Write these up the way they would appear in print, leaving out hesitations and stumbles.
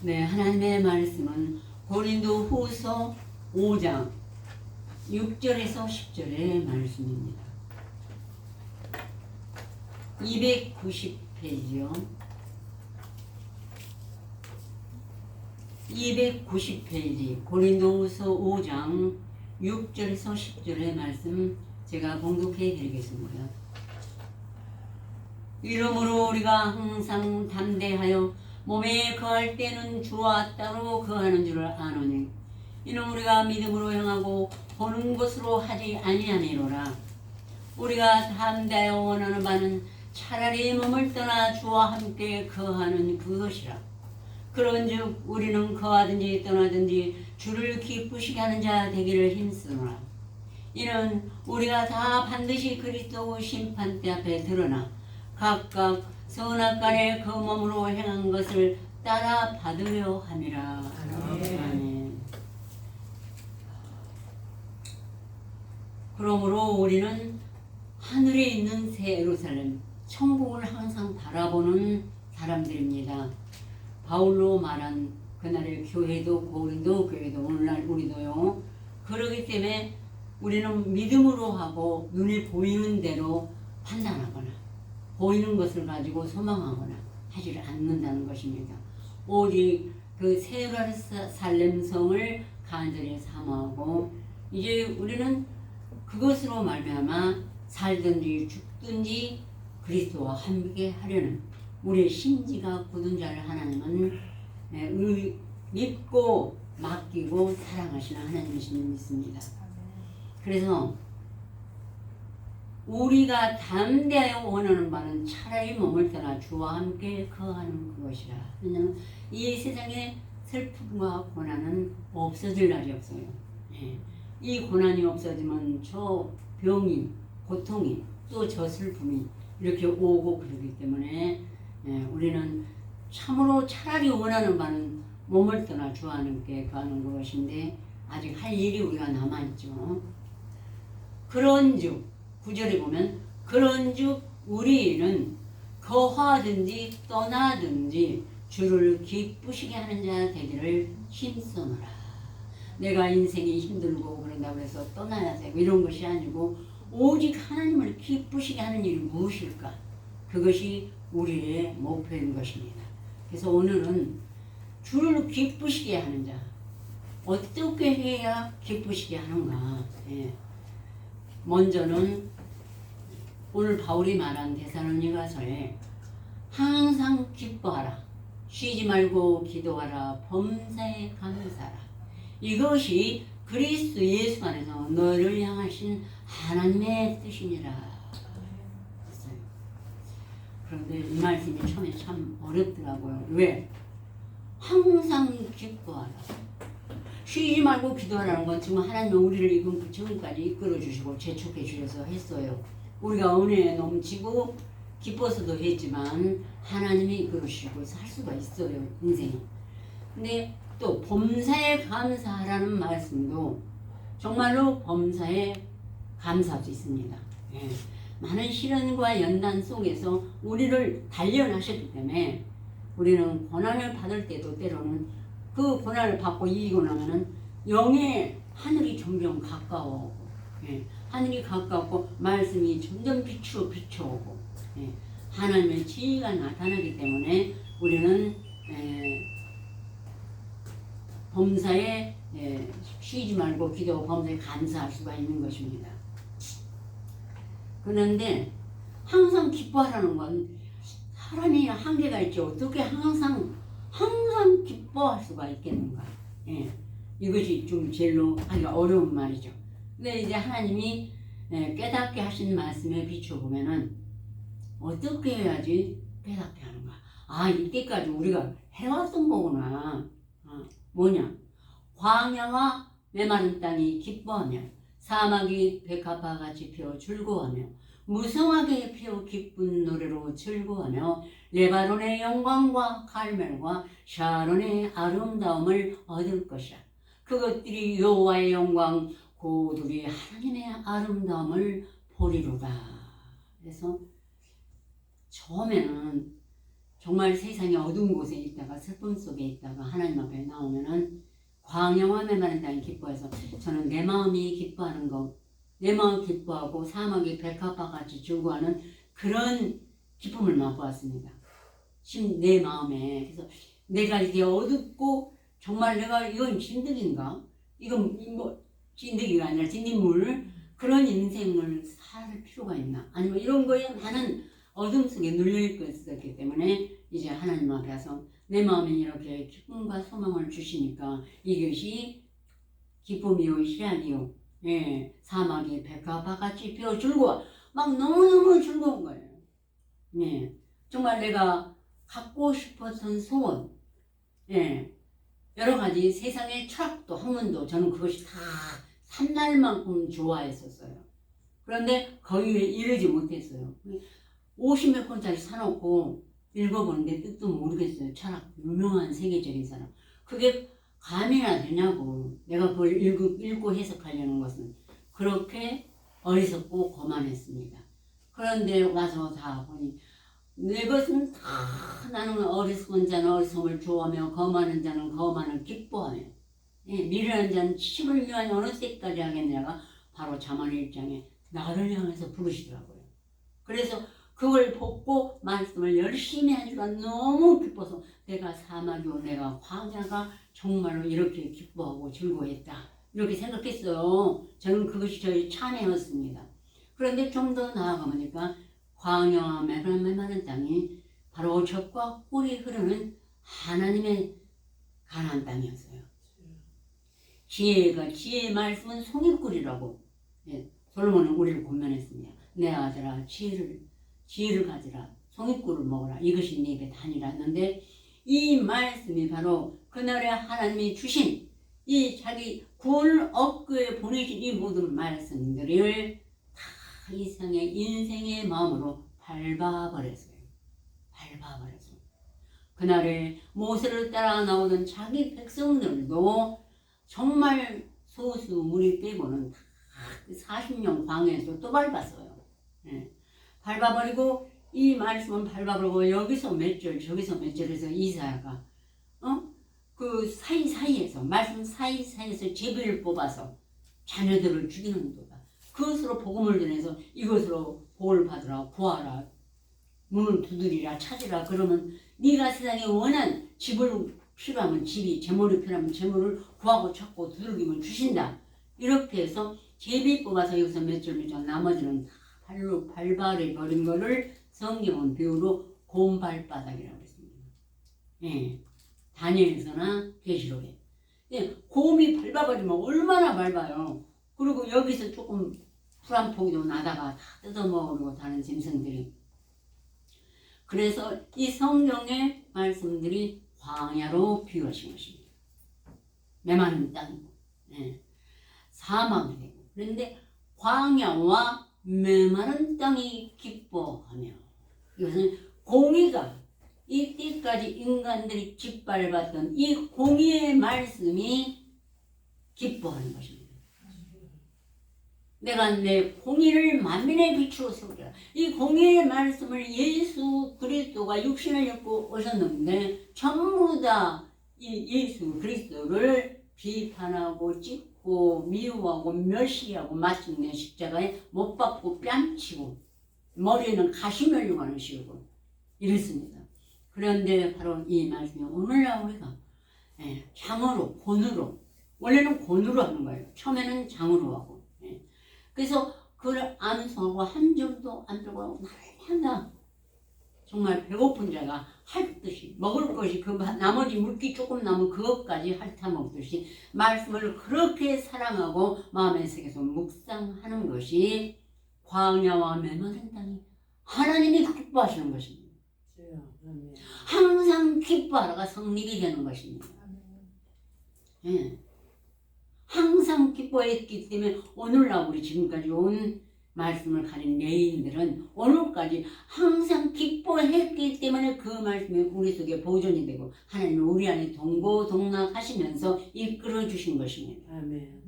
네, 하나님의 말씀은 고린도 후서 5장 6절에서 10절의 말씀입니다. 290페이지요. 290페이지 고린도 후서 5장 6절에서 10절의 말씀 제가 봉독해 드리겠습니다. 이러므로 우리가 항상 담대하여 몸에 거할 때는 주와 따로 거하는 줄을 아노니 이는 우리가 믿음으로 행하고 보는 것으로 하지 아니하미로라. 우리가 담대하여 원하는 바는 차라리 몸을 떠나 주와 함께 거하는 그것이라. 그런즉 우리는 거하든지 떠나든지 주를 기쁘시게 하는 자 되기를 힘쓰노라. 이는 우리가 다 반드시 그리스도 심판대 앞에 드러나 각각 선악간에 그 몸으로 행한 것을 따라 받으려 함이라. 아멘. 그러므로 우리는 하늘에 있는 새 예루살렘, 천국을 항상 바라보는 사람들입니다. 바울로 말한 그날의 교회도 고린도 교회도 오늘날 우리도요. 그러기 때문에 우리는 믿음으로 하고 눈에 보이는 대로 판단하거나 보이는 것을 가지고 소망하거나 하지를 않는다는 것입니다. 오직 그 새 예루살렘 성을 간절히 사모하고 이제 우리는 그것으로 말미암아 살든지 죽든지 그리스도와 함께 하려는 우리의 심지가 굳은 자를 하나님은 믿고 맡기고 사랑하시는 하나님이심을 믿습니다. 그래서 우리가 담대하여 원하는 바는 차라리 몸을 떠나 주와 함께 거하는 그것이라. 왜냐하면 이 세상에 슬픔과 고난은 없어질 날이 없어요. 이 고난이 없어지면 저 병이, 고통이, 또 저 슬픔이 이렇게 오고 그러기 때문에 우리는 참으로 차라리 원하는 바는 몸을 떠나 주와 함께 거하는 것인데 아직 할 일이 우리가 남아있죠. 그런즉 9절에 보면 그런즉 우리는 거하든지 떠나든지 주를 기쁘시게 하는 자 되기를 힘쓰노라. 내가 인생이 힘들고 그런다고 해서 떠나야 되고 이런 것이 아니고 오직 하나님을 기쁘시게 하는 일이 무엇일까? 그것이 우리의 목표인 것입니다. 그래서 오늘은 주를 기쁘시게 하는 자, 어떻게 해야 기쁘시게 하는가? 먼저는 오늘 바울이 말한 데살로니가서에 항상 기뻐하라, 쉬지 말고 기도하라, 범사에 감사하라. 이것이 그리스도 예수 안에서 너를 향하신 하나님의 뜻이니라. 그런데 이 말씀이 처음에 참 어렵더라고요. 왜? 항상 기뻐하라. 쉬지 말고 기도하라는 건 지금 하나님은 우리를 이금 지금까지 이끌어 주시고 재촉해 주셔서 했어요. 우리가 은혜에 넘치고 기뻐서도 했지만 하나님이 이끌어 주시고 할 수가 있어요, 인생이. 근데 또 범사에 감사하라는 말씀도 정말로 범사에 감사할 수 있습니다. 많은 시련과 연단 속에서 우리를 단련하셨기 때문에 우리는 고난을 받을 때도 때로는 그 고난을 받고 이기고 나면은 영의 하늘이 점점 가까워오고 하늘이 가깝고 말씀이 점점 비추어오고 하나님의 지혜가 나타나기 때문에 우리는 범사에 쉬지 말고 기도 범사에 감사할 수가 있는 것입니다. 그런데 항상 기뻐하라는 건 사람이 한계가 있죠. 어떻게 항상 기뻐할 수가 있겠는가? 이것이 좀 제일로 하기가 어려운 말이죠. 근데 이제 하나님이 깨닫게 하신 말씀에 비춰보면은 어떻게 해야지 깨닫게 하는가? 아, 이때까지 우리가 해왔던 거구나. 뭐냐? 광야와 메마른 땅이 기뻐하며 사막이 백합화 같이 피어 즐거워하며 무성하게 피어 기쁜 노래로 즐거워하며 레바논의 영광과 갈멜과 샤론의 아름다움을 얻을 것이라. 그것들이 여호와의 영광 고들이 하나님의 아름다움을 보리로다. 그래서 처음에는 정말 세상의 어두운 곳에 있다가 슬픔 속에 있다가 하나님 앞에 나오면은 광야와 메마른 땅이 기뻐해서 저는 내 마음이 기뻐하는 것, 내 마음 기뻐하고 사막이 백합화 같이 즐거워하는 그런 기쁨을 맛보았습니다. 내 마음에. 그래서 내가 이게 어둡고 정말 내가 이건 진득인가? 이건 뭐 진득이가 아니라 진딧물 그런 인생을 살 필요가 있나? 아니면 이런 거에 많은 어둠 속에 눌려있었기 때문에 이제 하나님 앞에 와서 내 마음에 이렇게 기쁨과 소망을 주시니까 이것이 기쁨이요 희락이요 예, 사막이 백합화같이 피어 즐거워 막 너무너무 즐거운 거예요. 예, 정말 내가 갖고 싶었던 소원 예, 여러 가지 세상의 철학도 학문도 저는 그것이 다 삼날만큼 좋아했었어요. 그런데 거기에 이르지 못했어요. 50몇 권짜리 사놓고 읽어보는데 뜻도 모르겠어요. 철학 유명한 세계적인 사람. 그게 감이나 되냐고. 내가 그걸 읽고 해석하려는 것은 그렇게 어리석고 거만했습니다. 그런데 와서 다 보니 내 것은 다 나는 어리석은 자는 어리석음을 좋아하며 거만한 자는 거만을 기뻐하며 예, 미련한 자는 침을 위한 어느 때까지 하겠냐가 바로 잠언 1장에 나를 향해서 부르시더라고요. 그래서 그걸 벗고 말씀을 열심히 하니까 너무 기뻐서 내가 사막이고 내가 광야가 정말로 이렇게 기뻐하고 즐거워했다. 이렇게 생각했어요. 저는 그것이 저의 찬양이었습니다. 그런데 좀 더 나아가보니까 광야와 메마른 땅이 바로 젖과 꿀이 흐르는 하나님의 가나안 땅이었어요. 지혜의 말씀은 송이꿀이라고 예, 솔로몬은 우리를 권면했습니다. 내 아들아 지혜를 가지라 송이꿀을 먹어라 이것이 네 입에 다니라 했는데 이 말씀이 바로 그날에 하나님이 주신 이 자기 구원을 얻기 위해 보내신 이 모든 말씀들을 다 이상의 인생의 마음으로 밟아버렸어요. 그날에 모세를 따라 나오던 자기 백성들도 정말 소수 무리 빼고는 다 40년 광야에서 또 밟았어요. 예. 밟아버리고 이 말씀은 밟아버리고 여기서 몇 절 저기서 몇 절에서 이사야가 그 사이사이에서 말씀 사이사이에서 제비를 뽑아서 자녀들을 죽이는 도다. 그것으로 복음을 전해서 이것으로 복을 받으라 구하라 문을 두드리라 찾으라 그러면 네가 세상에 원한 집을 필요하면 집이 재물이 필요하면 재물을 구하고 찾고 두들기면 주신다. 이렇게 해서 제비 뽑아서 여기서 몇 절 나머지는 다 발로 발발해 버린 거를 성경은 비유로 곰발바닥이라고 했습니다. 예, 다니엘서나 계시록에 예, 곰이 밟아버리면 얼마나 밟아요. 그리고 여기서 조금 풀 한 포기도 나다가 다 뜯어먹으려고 다른 짐승들이. 그래서 이 성경의 말씀들이 광야로 비유하신 것입니다. 메마른 땅이고 예, 사막이 되고 그런데 광야와 메마른 땅이 기뻐하며 이것은 공의가 이때까지 인간들이 짓밟았던 이 공의의 말씀이 기뻐하는 것입니다. 내가 내 공의를 만민의 빛으로 세우리라. 이 공의의 말씀을 예수 그리스도가 육신을 입고 오셨는데 전부 다 이 예수 그리스도를 비판하고 찢고 미워하고 멸시하고 마침내 십자가에 못 박고 뺨치고 머리에는 가시멸류관을 씌우고 이랬습니다. 그런데 바로 이 말씀이 오늘날 우리가 장으로 곤으로 원래는 곤으로 하는 거예요. 처음에는 장으로 하고 그래서 그걸 암송하고 한 줄도 안 들고 날마다 정말 배고픈 자가 핥듯이 먹을 것이 그 나머지 물기 조금 남은 그것까지 핥아먹듯이 말씀을 그렇게 사랑하고 마음의 세계에서 묵상하는 것이 광야와 메마른 땅이 하나님이 기뻐하시는 것입니다. 항상 기뻐하라가 성립이 되는 것입니다. 예. 항상 기뻐했기 때문에 오늘날 우리 지금까지 온 말씀을 가진 레인들은 오늘까지 항상 기뻐했기 때문에 그 말씀이 우리 속에 보존이 되고 하나님은 우리 안에 동고동락하시면서 이끌어 주신 것입니다. 아멘.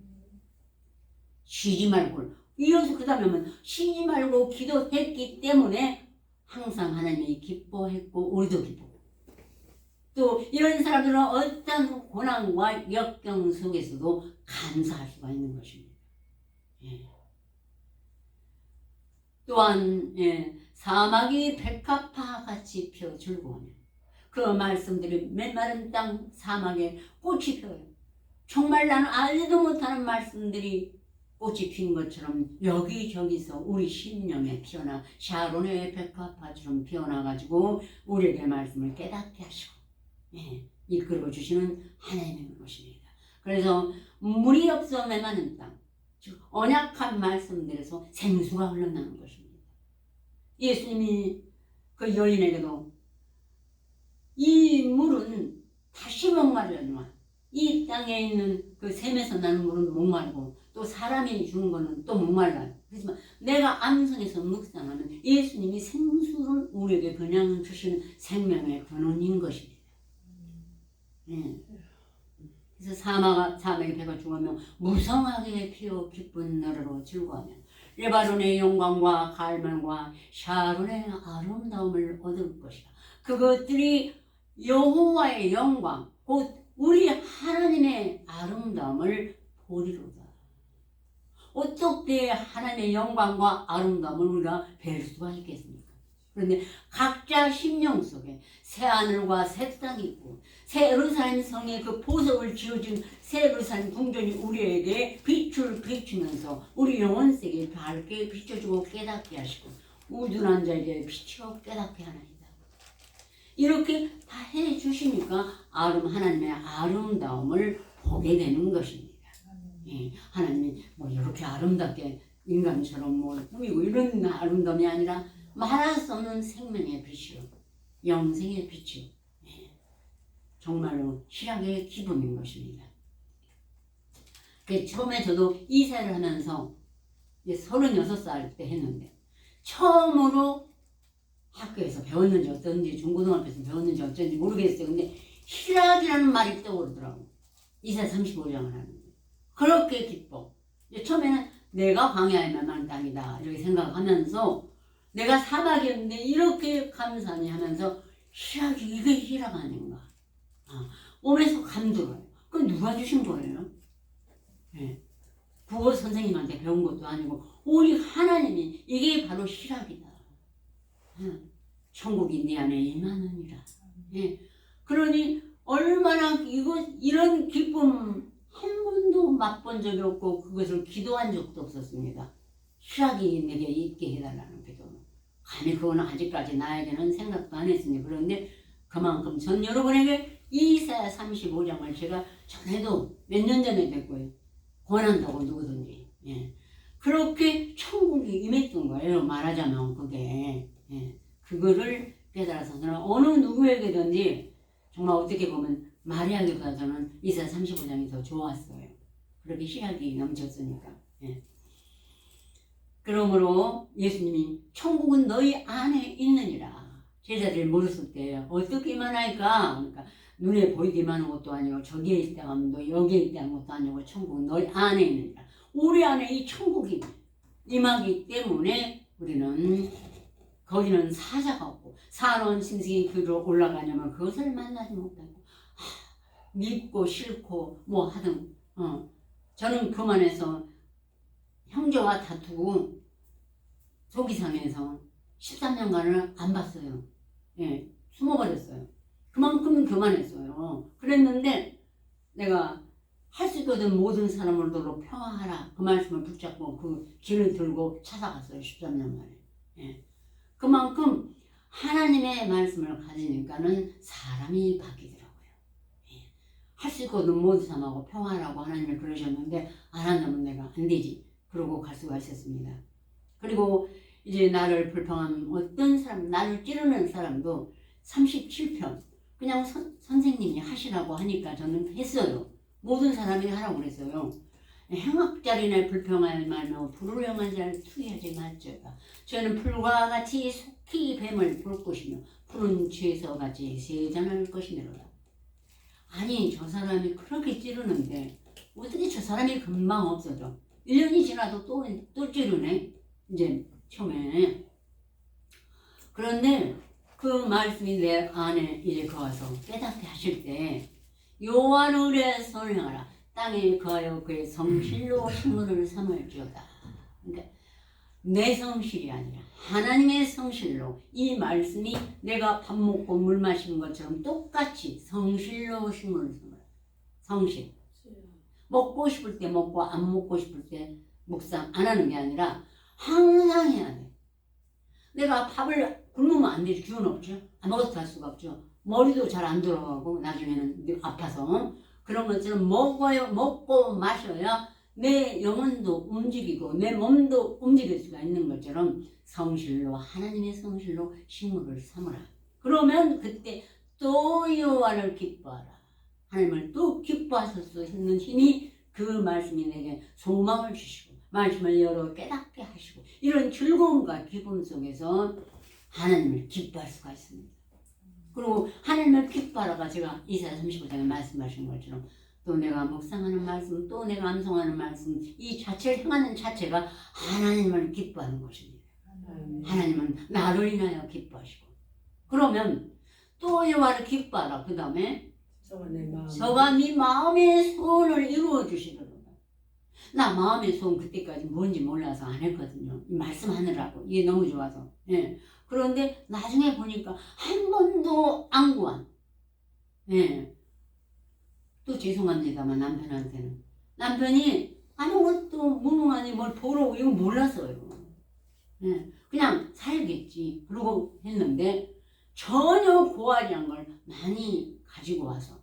쉬지 말고 이어서 그 다음에 쉬지 말고 기도했기 때문에 항상 하나님이 기뻐했고 우리도 기뻐. 또 이런 사람들은 어떤 고난과 역경 속에서도 감사할 수가 있는 것입니다. 예. 또한 사막이 백합화 같이 펴 즐거우며 그 말씀들이 메마른 땅 사막에 꽃이 펴요. 정말 나는 알지도 못하는 말씀들이 꽃이 핀 것처럼 여기저기서 우리 심령에 피어나 샤론의 백합화처럼 피어나가지고 우리에게 말씀을 깨닫게 하시고 이끌어 주시는 하나님의 것입니다. 그래서 물이 없어 메마른 땅, 즉 언약한 말씀들에서 생수가 흘러나오는 것입니다. 예수님이 그 여인에게도 이 물은 다시 목마르려니와 이 땅에 있는 그 샘에서 나는 물은 목마르고 또 사람이 주는 거는 또 목말라요. 그렇지만 내가 암송에서 묵상하면 예수님이 생수를 우리에게 그냥 주시는 생명의 근원인 것입니다. 그래서 사막의 배가 죽으며 무성하게 피어 기쁜 나라로 즐거워하며 레바논의 영광과 갈멜과 샤론의 아름다움을 얻을 것이다. 그것들이 여호와의 영광 곧 우리 하나님의 아름다움을 보리로다. 어떻게 하나님의 영광과 아름다움을 우리가 뵐 수가 있겠습니까? 그런데 각자 심령 속에 새 하늘과 새 땅이 있고 새 예루살렘 성에 그 보석을 지어준 새 예루살렘 궁전이 우리에게 빛을 비추면서 우리 영혼세계에 밝게 비춰주고 깨닫게 하시고 우둔한 자에게 비추어 깨닫게 하나이다. 이렇게 다 해주시니까 하나님의 아름다움을 보게 되는 것입니다. 하나님이 뭐 이렇게 아름답게 인간처럼 뭐 꾸미고 이런 아름다움이 아니라 말할 수 없는 생명의 빛이요, 영생의 빛이요, 정말로 희락의 기쁨인 것입니다. 처음에 저도 이사를 하면서 36살 때 했는데 처음으로 학교에서 배웠는지 어쩐지 중고등학교에서 배웠는지 어쩐지 모르겠어요. 근데 희락이라는 말이 떠오르더라고. 이사 35장을 하는데 그렇게 기뻐. 처음에는 내가 광야에만 땅이다 이렇게 생각하면서 내가 사막이었는데 이렇게 감사하니 하면서 희락이 이게 희락 아닌가. 몸에서 감들어요. 그건 누가 주신 거예요? 국어 선생님한테 배운 것도 아니고 우리 하나님이 이게 바로 희락이다. 천국이 네 안에 임하느니라. 그러니 얼마나 이런 기쁨 한 번도 맛본 적이 없고 그것을 기도한 적도 없었습니다. 희락이 내게 있게 해달라는 기도. 감히 그거는 아직까지 나에게는 생각도 안 했으니 그런데 그만큼 전 여러분에게 이사야 35장을 제가 전에도 몇 년 전에 됐고요. 권한다고 누구든지. 그렇게 천국이 임했던 거예요. 말하자면 그게. 그거를 깨달아서 저는 어느 누구에게든지 정말 어떻게 보면 마리아기보다 저는 이사야 35장이 더 좋았어요. 그렇게 희락이 넘쳤으니까. 그러므로 예수님이 천국은 너희 안에 있느니라. 제자들이 물었을 때 어떻게 임하나이까? 그러니까 눈에 보이기만 한 것도 아니고 저기에 있다가 너 여기에 있다는 것도 아니고 천국은 너희 안에 있느니라. 우리 안에 이 천국이 임하기 때문에 우리는 거기는 사자가 없고 사나운 짐승이 그리로 올라가냐면 그것을 만나지 못하고 밉고 싫고 뭐 하든 저는 그만해서 형제와 다투고 속이상해서 13년간을 안 봤어요. 숨어버렸어요. 그만큼 교만했어요. 그랬는데 내가 할 수 있거든 모든 사람을 너로 평화하라 그 말씀을 붙잡고 그 길을 들고 찾아갔어요. 13년 만에. 그만큼 하나님의 말씀을 가지니까는 사람이 바뀌더라고요. 할 수 있거든 모든 사람하고 평화라고 하나님이 그러셨는데 안 한다면 내가 안 되지. 그러고 갈 수가 있었습니다. 그리고 이제 나를 불평하는 어떤 사람, 나를 찌르는 사람도 37편 그냥 선생님이 하시라고 하니까 저는 했어요. 모든 사람이 하라고 그랬어요. 행악자리나 불평할 말며 불을 행한 자를 투의하지 말지어다. 저는 풀과 같이 속히 뱀을 볼 것이며 푸른 죄서 같이 세잔할 것이니로다. 아니 저 사람이 그렇게 찌르는데 어떻게 저 사람이 금방 없어져? 1년이 지나도 또 찌르네. 이제 처음에. 그런데 그 말씀이 내 안에 이제 거와서 깨닫게 하실 때 여호와를 의뢰하여 선행하라. 땅에 거하여 그의 성실로 식물을 삼을지어다. 그러니까 내 성실이 아니라 하나님의 성실로 이 말씀이 내가 밥 먹고 물 마시는 것처럼 똑같이 성실로 식물을 삼으라. 성실. 먹고 싶을 때 먹고 안 먹고 싶을 때 묵상 안 하는 게 아니라 항상 해야 돼. 내가 밥을 굶으면 안 되지. 기운 없죠. 아무것도 할 수가 없죠. 머리도 잘 안 돌아가고 나중에는 아파서 그런 것처럼 먹고 마셔야 내 영혼도 움직이고 내 몸도 움직일 수가 있는 것처럼 성실로 하나님의 성실로 식물을 삼으라. 그러면 그때 또 여호와를 기뻐하라. 하나님을 또 기뻐하실 수 있는 힘이 그 말씀이 내게 소망을 주시고 말씀을 열어 깨닫게 하시고 이런 즐거움과 기쁨 속에서 하나님을 기뻐할 수가 있습니다. 그리고 하나님을 기뻐하라가 제가 이사야 35장에 말씀하신 것처럼 또 내가 묵상하는 말씀 또 내가 암송하는 말씀 이 자체를 행하는 자체가 하나님을 기뻐하는 것입니다. 하나님은 나를 인하여 기뻐하시고 그러면 또 여호와를 기뻐하라. 그 다음에 저가 네 마음의 소원을 이루어 주시도록. 나 마음의 소원 그때까지 뭔지 몰라서 안 했거든요. 이 말씀하느라고 이게 너무 좋아서. 예. 그런데 나중에 보니까 한 번도 안 구한. 예. 또 죄송합니다만 남편한테는 남편이 아무것도 무능하니 뭘 보러 오고 이거 몰랐어요. 예. 그냥 살겠지. 그러고 했는데 전혀 고아리한 걸 많이 가지고 와서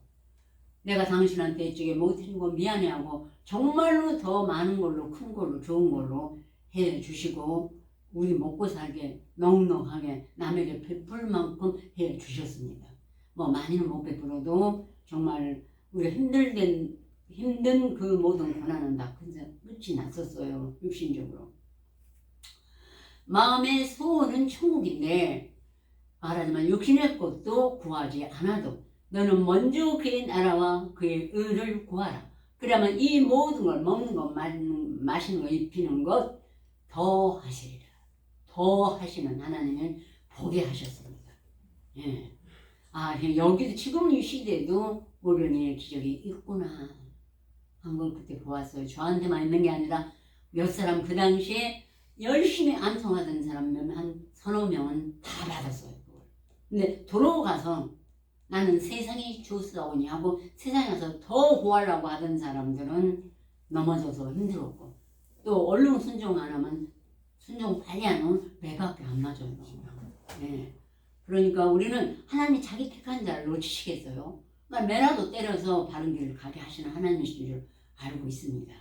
내가 당신한테 이쪽에 못해준 거 미안해하고 정말로 더 많은 걸로 큰 걸로 좋은 걸로 해주시고 우리 먹고 살게 넉넉하게 남에게 베풀 만큼 해주셨습니다. 뭐 많이는 못 베풀어도 정말 우리가 힘든 그 모든 고난은 다 끝이 났었어요. 육신적으로. 마음의 소원은 천국인데 말하지만 육신의 것도 구하지 않아도 너는 먼저 그의 나라와 그의 의를 구하라. 그러면 이 모든 걸 먹는 것, 마시는 것, 입히는 것 더 하시리라. 더 하시는 하나님은 보게 하셨습니다. 예. 아, 여기도 지금 이 시대에도 모르는 기적이 있구나 한 걸 그때 보았어요. 저한테만 있는 게 아니라 몇 사람 그 당시에 열심히 암송하던 사람 한 서너 명은 다 받았어요. 근데 돌아가서 나는 세상이 좋사오니 하고 세상에 가서 더 구하려고 하던 사람들은 넘어져서 힘들었고 또 얼른 순종 안 하면 순종 빨리 안 하면 매밖에 안 맞아요. 네. 그러니까 우리는 하나님이 자기 택한 자를 놓치시겠어요? 그러니까 매라도 때려서 바른 길을 가게 하시는 하나님이신 줄 알고 있습니다.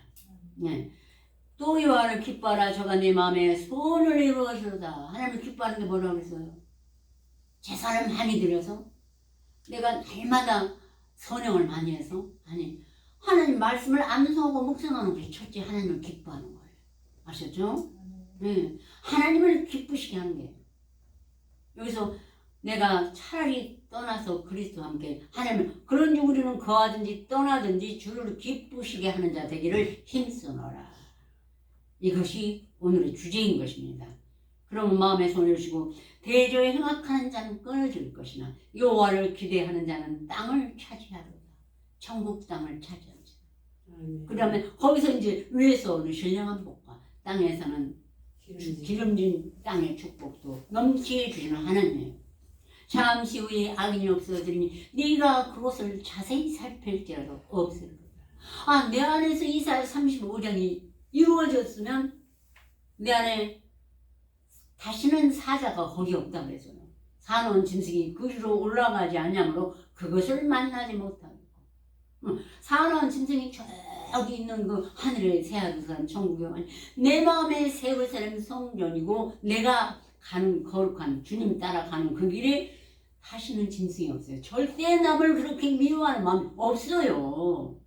네. 또 여호와를 기뻐하라. 저가 내 마음에 소원을 이루어주다. 하나님을 기뻐하는 게 뭐라고 그랬어요? 제사를 많이 드려서 내가 날마다 선행을 많이 해서 아니 하나님 말씀을 암송하고 묵상하는 게 첫째 하나님을 기뻐하는 거예요. 아셨죠? 네. 하나님을 기쁘시게 하는 게 여기서 내가 차라리 떠나서 그리스도와 함께 하나님 그런지 우리는 거하든지 떠나든지 주를 기쁘시게 하는 자 되기를 힘쓰노라. 이것이 오늘의 주제인 것입니다. 그러면 마음에 손을 주시고 대저에 행악하는 자는 끊어질 것이나 여호와를 기대하는 자는 땅을 차지하리라. 천국 땅을 차지하는 자. 그러면 거기서 이제 위에서 오는 신령한 복과 땅에서는 기름진 땅의 축복도 넘치게 주시는 하나님. 잠시 후에 악인이 없어지니 네가 그것을 자세히 살필지라도 없을 거다. 아, 내 안에서 이사야 35장이 이루어졌으면 내 안에 다시는 사자가 거기 없다 그랬어요. 사나운 짐승이 그리로 올라가지 않냐므로 그것을 만나지 못하고 사나운 짐승이 저기 있는 그 하늘에 새하늘산 천국에 가니 내 마음에 세울 사람 성전이고 내가 가는 거룩한 주님 따라가는 그 길에 다시는 짐승이 없어요. 절대 남을 그렇게 미워하는 마음이 없어요.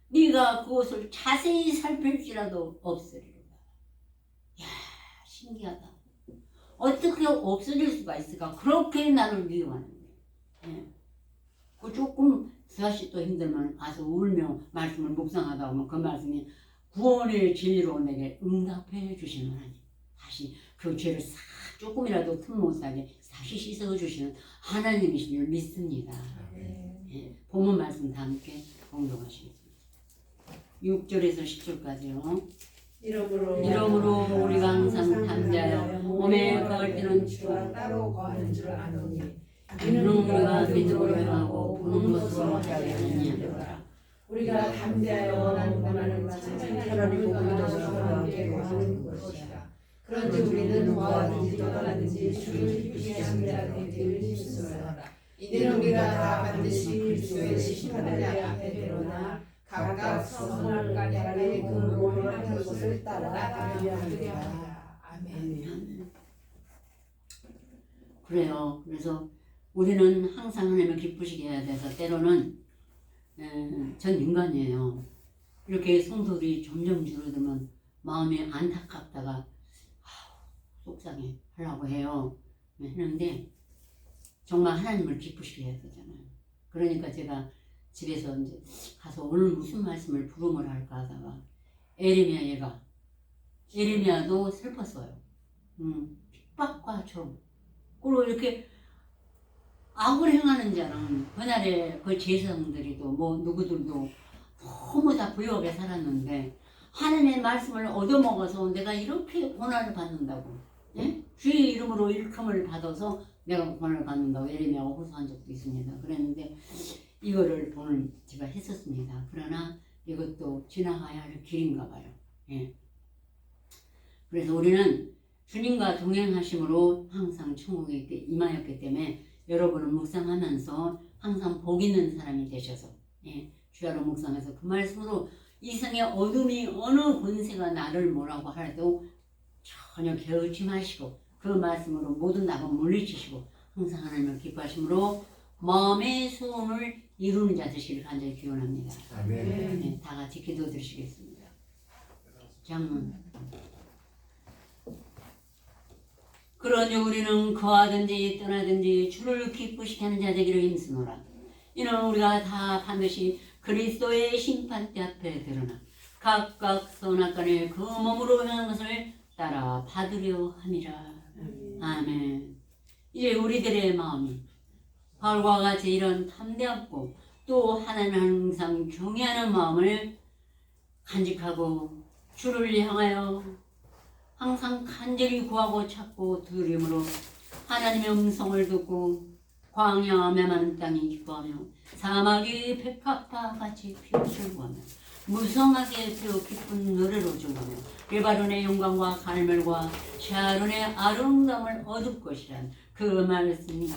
네가 그것을 자세히 살필지라도 없으리로다. 야, 신기하다. 어떻게 없어질 수가 있을까? 그렇게 나를 미워하는 거예요. 예. 그 조금 수아씨 또 힘들면 가서 울며 말씀을 묵상하다 보면 그 말씀이 구원의 진리로 내게 응답해 주시는 하나님. 다시 그 죄를 싹 조금이라도 틈 못 사게 싹 다시 씻어주시는 하나님이신 줄 믿습니다. 예, 본문 말씀 다 함께 공동하시겠습니다. 6절에서 10절까지요. 이러므로 우리가 항상 담대하여 몸에 거할 때는 주와 따로 거하는 줄 아노니 이는 우리가 믿음으로 행하고 보는 것으로 하지 않느냐. 우리가 담대하여 원하는 것은 차라리 보기도 함께 거하는 것이라. 그런지 우리는 뭐하든지 떠나든지 주를 기쁘시게 하는 자가 되기를 힘쓰노라. 이는 우리가 다 반드시 그리스도의 심판의 앞에 드러나 각각 성을 가리하되 그 몸을 하는 것을 따라 하리라. 아멘. 그래요. 그래서 우리는 항상 하나님을 기쁘시게 해야 돼서 때로는 전 인간이에요. 이렇게 성도들이 점점 줄어들면 마음이 안타깝다가 속상해 하려고 해요. 했는데 정말 하나님을 기쁘시게 해야 되잖아요. 그러니까 제가 집에서 이제 가서 오늘 무슨 말씀을 부름을 할까 하다가 에레미야도 슬펐어요. 핍박과 종 그리고 이렇게 악을 행하는 자는 그날에 그 제사장들이도 뭐 누구들도 너무 다 부유하게 살았는데 하나님의 말씀을 얻어먹어서 내가 이렇게 고난을 받는다고, 예? 주의 이름으로 일컬음을 받아서 내가 고난을 받는다고 예레미야가 호소한 적도 있습니다. 그랬는데 이거를 오늘 제가 했었습니다. 그러나 이것도 지나가야 할 길인가 봐요. 예. 그래서 우리는 주님과 동행하심으로 항상 천국에 임하였기 때문에 여러분은 묵상하면서 항상 복 있는 사람이 되셔서, 예, 주야로 묵상해서 그 말씀으로 이 세상의 어둠이 어느 권세가 나를 뭐라고 하여도 전혀 게으르지 마시고 그 말씀으로 모든 낙은 물리치시고 항상 하나님을 기뻐하심으로 마음의 소원을 이루는 자 되시길 간절히 기원합니다. 아멘. 네, 다 같이 기도드리시겠습니다. 장문. 그러니 우리는 거하든지 떠나든지 주를 기쁘시게 하는 자 되기를 힘쓰노라. 이는 우리가 다 반드시 그리스도의 심판대 앞에 드러나 각각 선악간에 그 몸으로 행한 것을 따라 받으려 함이라. 아멘. 이제 우리들의 마음이 바울과 같이 이런 담대하고 또 하나님을 항상 경외하는 마음을 간직하고 주를 향하여 항상 간절히 구하고 찾고 두려움으로 하나님의 음성을 듣고 광야와 메마른 땅이 기뻐하며 사막이 백합화 같이 피어들고하며 무성하게 피어 깊은 노래로 증거하며 레바논의 영광과 갈멜과 샤론의 아름다움을 얻을 것이란 그 말씀이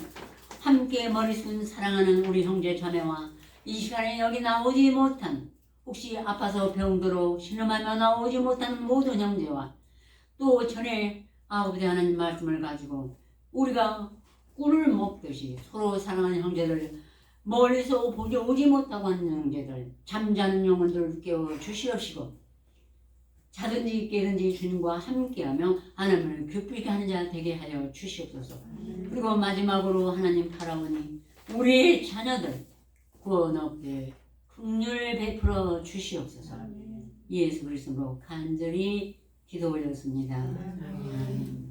함께 머리 숙인 사랑하는 우리 형제 자매와 이 시간에 여기 나오지 못한 혹시 아파서 병들어 신음하며 나오지 못한 모든 형제와 또 전에 아버지 하나님 말씀을 가지고 우리가 꿀을 먹듯이 서로 사랑하는 형제들 멀리서 보지 오지 못하고 하는 형제들 잠자는 영혼들 깨워 주시옵시고 자든지 깨든지 주님과 함께하며 하나님을 기쁘게 하는 자 되게 하여 주시옵소서. 그리고 마지막으로 하나님 바라오니 우리의 자녀들 구원 얻게 긍휼 베풀어 주시옵소서. 예수 그리스도로 간절히 기도 올렸습니다. 아멘.